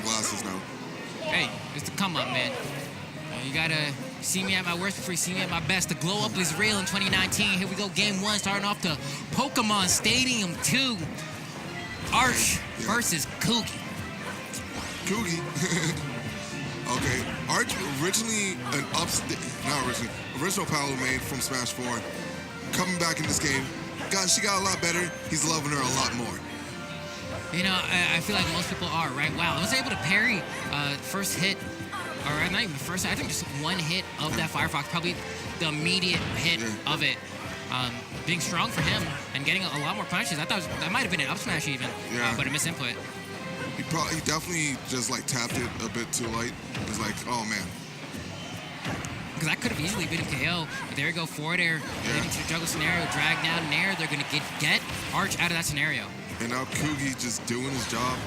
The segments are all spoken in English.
glasses now. Hey, it's the come up, man. You gotta see me at my worst before you see me at my best. The glow up is real in 2019. Here we go, game 1, starting off the Pokemon Stadium 2. Arch versus Cougy. Cougy. Okay, Arch originally original Palu made from Smash 4. Coming back in this game, she got a lot better. He's loving her a lot more. You know, I feel like most people are, right? Wow, I was able to parry first hit, or not even first, I think just one hit of that Firefox, probably the immediate hit of it. Being strong for him and getting a lot more punches. I thought that might have been an up smash even, but a misinput. He definitely just like tapped it a bit too late. It was like, oh man. Because that could have easily been a KO. But there you go, forward air, leading to the juggle scenario, drag down in air. They're going to get Arch out of that scenario. And now Cougy just doing his job,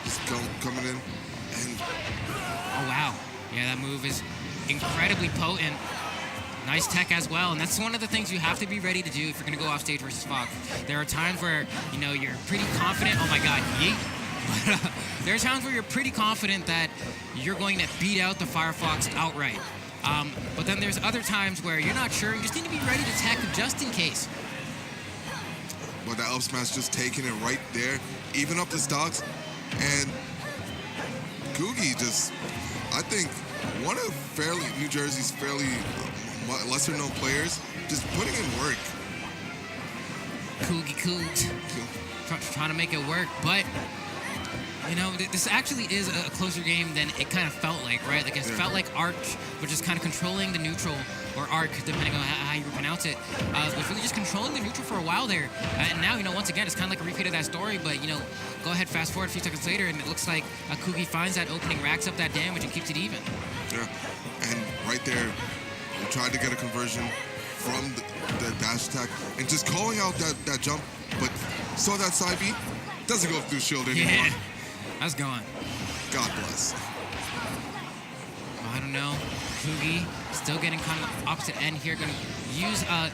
just coming in. And oh wow, yeah, that move is incredibly potent. Nice tech as well, and that's one of the things you have to be ready to do if you're going to go off stage versus Fox. There are times where, you know, you're pretty confident. Oh my God, yeet. But there are times where you're pretty confident that you're going to beat out the Firefox outright. But then there's other times where you're not sure. You just need to be ready to tech just in case. But that up smash just taking it right there, even up the stocks, and Cougy just, I think, one of New Jersey's fairly lesser-known players, just putting in work. CougyCougs trying to make it work, but you know, this actually is a closer game than it kind of felt like, right? Like it felt like Arch was just kind of controlling the neutral, or Arc, depending on how you pronounce it. Was really just controlling the neutral for a while there. And now, you know, once again, it's kind of like a repeat of that story, but, you know, go ahead, fast forward a few seconds later, and it looks like Cougy finds that opening, racks up that damage, and keeps it even. Yeah, and right there, we tried to get a conversion from the dash attack, and just calling out that jump, but saw that side B, doesn't go through shield anymore. Yeah, that's gone. God bless. I don't know. Cougy still getting kind of the opposite end here. Going to use a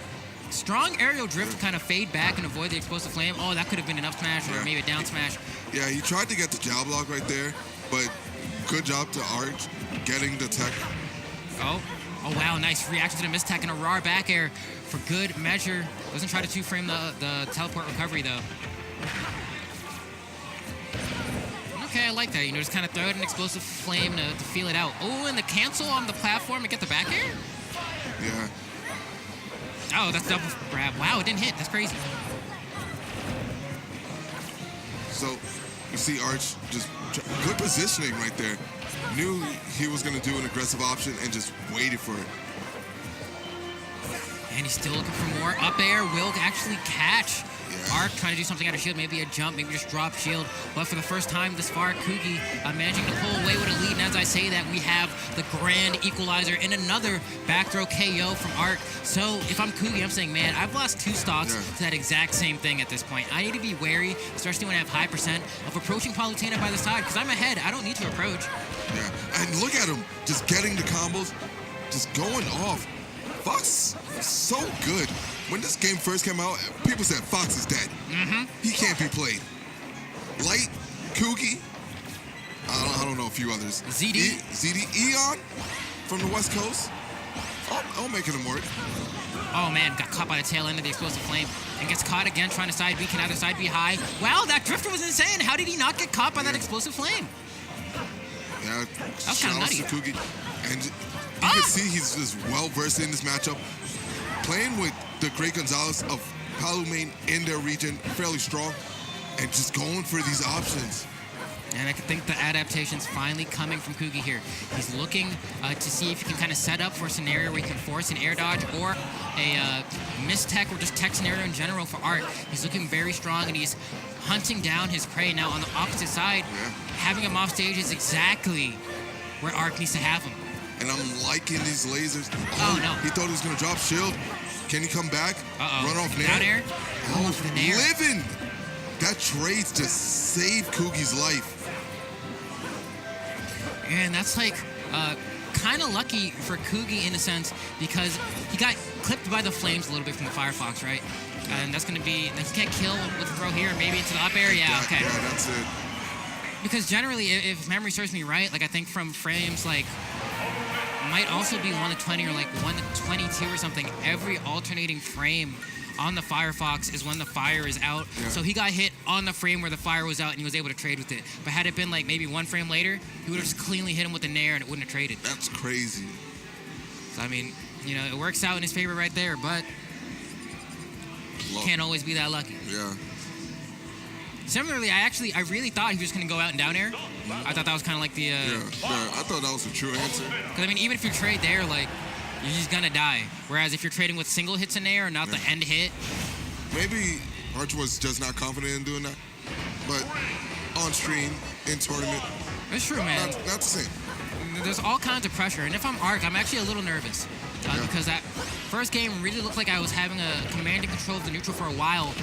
strong aerial drift to kind of fade back and avoid the explosive flame. Oh, that could have been an up smash or maybe a down smash. Yeah, he tried to get the jab block right there, but good job to Arch getting the tech. Oh wow, nice reaction to the mistech and a raw back air for good measure. Doesn't try to two-frame the teleport recovery, though. Okay, I like that. You know, just kind of throw out an explosive flame to feel it out. Oh, and the cancel on the platform to get the back air? Yeah. Oh, that's double grab. Wow, it didn't hit. That's crazy. So, you see Arch just good positioning right there. Knew he was going to do an aggressive option and just waited for it. And he's still looking for more. Up air will actually catch. Yeah. Arc trying to do something out of shield, maybe a jump, maybe just drop shield. But for the first time this far, Cougy managing to pull away with a lead. And as I say that, we have the grand equalizer and another back throw KO from Arc. So if I'm Cougy, I'm saying, man, I've lost 2 stocks to that exact same thing at this point. I need to be wary, especially when I have high percent, of approaching Palutena by the side, because I'm ahead. I don't need to approach. Yeah, and look at him, just getting the combos, just going off. Fox is so good. When this game first came out, people said Fox is dead. He can't be played. Light, Cougy, I don't know a few others. ZD, Eon from the West Coast. I'll making him work. Oh man, got caught by the tail end of the explosive flame and gets caught again trying to side B. Can either side B high? Wow, that drifter was insane. How did he not get caught by that explosive flame? Yeah, that's kind of nutty. Cougy. And you can see he's just well versed in this matchup. Playing with the Great Gonzalez of Palu main in their region, fairly strong, and just going for these options. And I think the adaptation's finally coming from Cougy here. He's looking to see if he can kind of set up for a scenario where he can force an air dodge or a mistech or just tech scenario in general for Arc. He's looking very strong and he's hunting down his prey. Now on the opposite side, having him off stage is exactly where Arc needs to have him. And I'm liking these lasers. Oh no. He thought he was going to drop shield. Can he come back? Run off nair? Down air? Almost the nair. Living! That trade's just saved Cougy's life. And that's like kind of lucky for Cougy in a sense because he got clipped by the flames a little bit from the Firefox, right? And that's going to be, he can't kill with a throw here, maybe into the up air. Yeah, okay. Yeah, that's it. Because generally, if memory serves me right, like I think from frames like might also be 1 to 20 or like 1 to 22 or something. Every alternating frame on the Firefox is when the fire is out. Yeah. So he got hit on the frame where the fire was out and he was able to trade with it. But had it been like maybe 1 frame later, he would have just cleanly hit him with the nair and it wouldn't have traded. That's crazy. So I mean, you know, it works out in his favor right there, but Luck. can't always be that lucky. Yeah. Similarly, I really thought he was going to go out and down air. I thought that was kind of like the... Yeah. I thought that was a true answer. Because, I mean, even if you trade there, like, you're just going to die. Whereas if you're trading with single hits in air and not the end hit... Maybe Arch was just not confident in doing that. But on stream, in tournament... It's true, man. Not the same. There's all kinds of pressure. And if I'm Arc, I'm actually a little nervous. Because that first game really looked like I was having a command and control of the neutral for a while.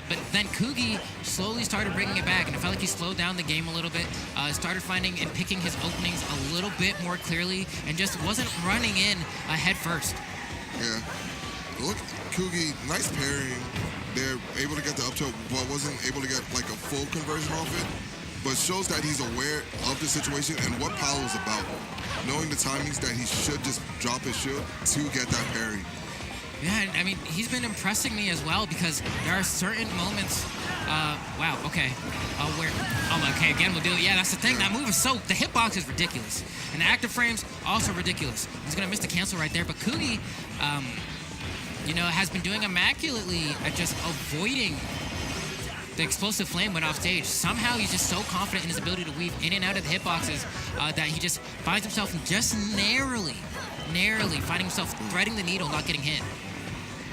But then Cougy slowly started bringing it back, and it felt like he slowed down the game a little bit, started finding and picking his openings a little bit more clearly, and just wasn't running in head first. Yeah. Look, Cougy, nice pairing. They're able to get the up tilt, but wasn't able to get like a full conversion off it. But shows that he's aware of the situation and what Palo's about. Knowing the timings that he should just drop his shield to get that parry. Yeah, and I mean, he's been impressing me as well because there are certain moments, wow, okay, where, okay, again, we'll do it. Yeah, that's the thing. That move is so, the hitbox is ridiculous. And the active frames, also ridiculous. He's going to miss the cancel right there. But Cougy, you know, has been doing immaculately at just avoiding the explosive flame when off stage. Somehow he's just so confident in his ability to weave in and out of the hitboxes that he just finds himself just narrowly finding himself threading the needle, not getting hit.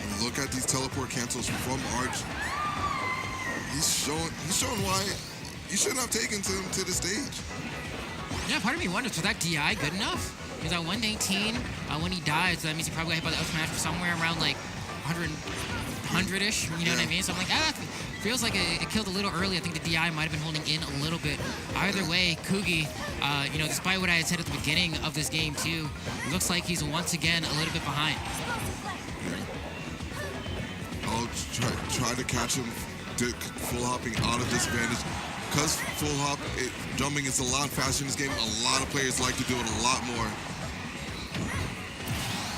And look at these teleport cancels from Arch. He's showing why you shouldn't have taken him to the stage. Yeah, part of me wonders, was that DI good enough? Because at 118, when he died, so that means he probably got hit by the up smash for somewhere around like 100-ish, you know what I mean? So I'm like, feels like it killed a little early. I think the DI might have been holding in a little bit. Either way, Cougy, you know, despite what I had said at the beginning of this game too, it looks like he's once again a little bit behind. I'll try to catch him full hopping out of disadvantage. Because full hop, jumping is a lot faster in this game. A lot of players like to do it a lot more.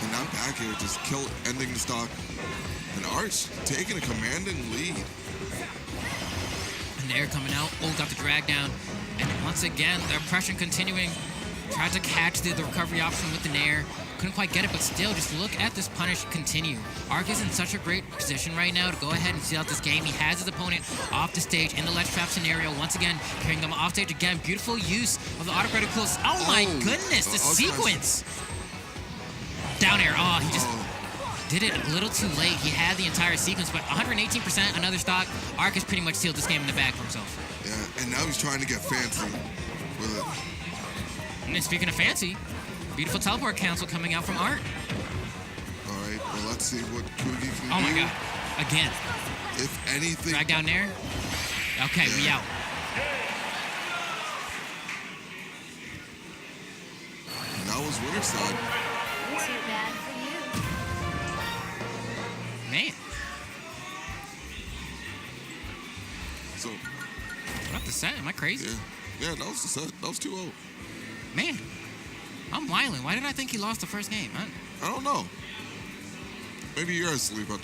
And I'm back here, just ending the stock. And Arch taking a commanding lead. Nair coming out. Oh, got the drag down. And once again, the oppression continuing. Tried to catch the recovery option with the Nair. Couldn't quite get it, but still, just look at this punish continue. Arc is in such a great position right now to go ahead and see out this game. He has his opponent off the stage in the ledge trap scenario. Once again, carrying them off stage again. Beautiful use of the autocratic close. Oh my goodness, the sequence. Down air. Oh, he just did it a little too late. He had the entire sequence, but 118% another stock. Arc has pretty much sealed this game in the bag for himself. Yeah, and now he's trying to get fancy with it. And then speaking of fancy, beautiful teleport cancel coming out from Art. All right, well, let's see what Cougy can do. Oh my god, again. If anything. Drag down there. Okay, we out. And that was winner's side. Too bad for you. Man. So. What the set? Am I crazy? Yeah, that was the set. That was 2-0. Man. I'm wilding. Why did I think he lost the first game? I don't know. Maybe you're asleep at the